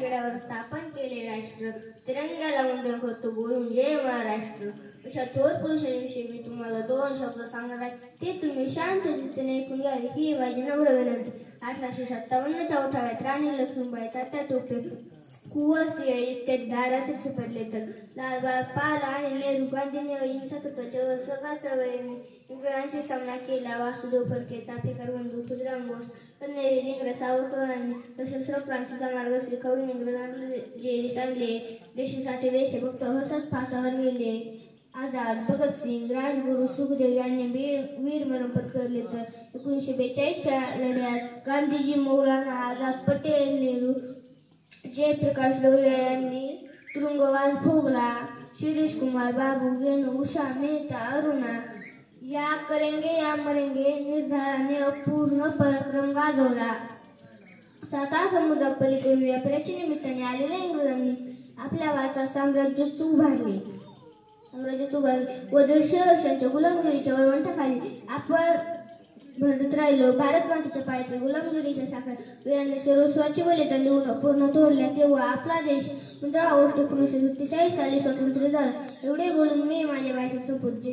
रायगडावर स्थापन केले राष्ट्र, तिरंग्याला वंदन करतो बोलून जय महाराष्ट्र. अशा थोर पुरुषांविषयी मी तुम्हाला 2 शब्द सांगणार आहे, ते तुम्ही शांत चित्ताने ऐकून घ्यावे ही माझी नम्र विनंती. 1857च्या उठाव्यात राणी लक्ष्मीबाई, तात्या टोपे, कुंवर सिंह इत्यादी दारातच पडले, तर लालबाग पाल आणि नेहरू गांधींनी अहिंसा तत्त्वाच्या सगळ्या चळवळीने इंग्रजांशी सामना केला. वासुदेव फडके, चाफेकर बंधू, खुदिराम बोस, कन्हेरी, इंग्रज सावरकरांनी सशस्त्र क्रांतीचा मार्ग स्वीकारून इंग्रजांना जेरीस आणले. देशासाठी देशभक्त हसत फासावर गेले. आझाद, भगतसिंग, राजगुरू, सुखदेव यांनी वीरमरण पत्करले, तर 1942च्या लढ्यात गांधीजी, मौलाना आझाद, पटेल, नेहरू, जयप्रकाश लोहिया यांनी तुरुंगवास भोगला. शिरीष कुमार, बाबू, गेनू, उषा, मेहता, अरुणा या करेंगे या मरेंगे निर्धाराने अपूर्ण पराक्रम गाजवला. 7 समुद्रापलीकडून व्यापाराच्या निमित्ताने आलेल्या इंग्रजांनी आपल्या भारतात साम्राज्य उभारले व 150 वर्षांच्या गुलामगिरीच्या वरवंटाखाली आपण भरत राहिलो. भारत मातेच्या पायातील गुलामगिरीच्या साखर वीरांनी सर्वस्वाची बलिदान देऊन अपूर्ण तोडल्या, तेव्हा आपला देश 15 ऑगस्ट 1947 साली स्वतंत्र झाला. एवढे बोलून मी माझ्या भाषेत संपवतो. जय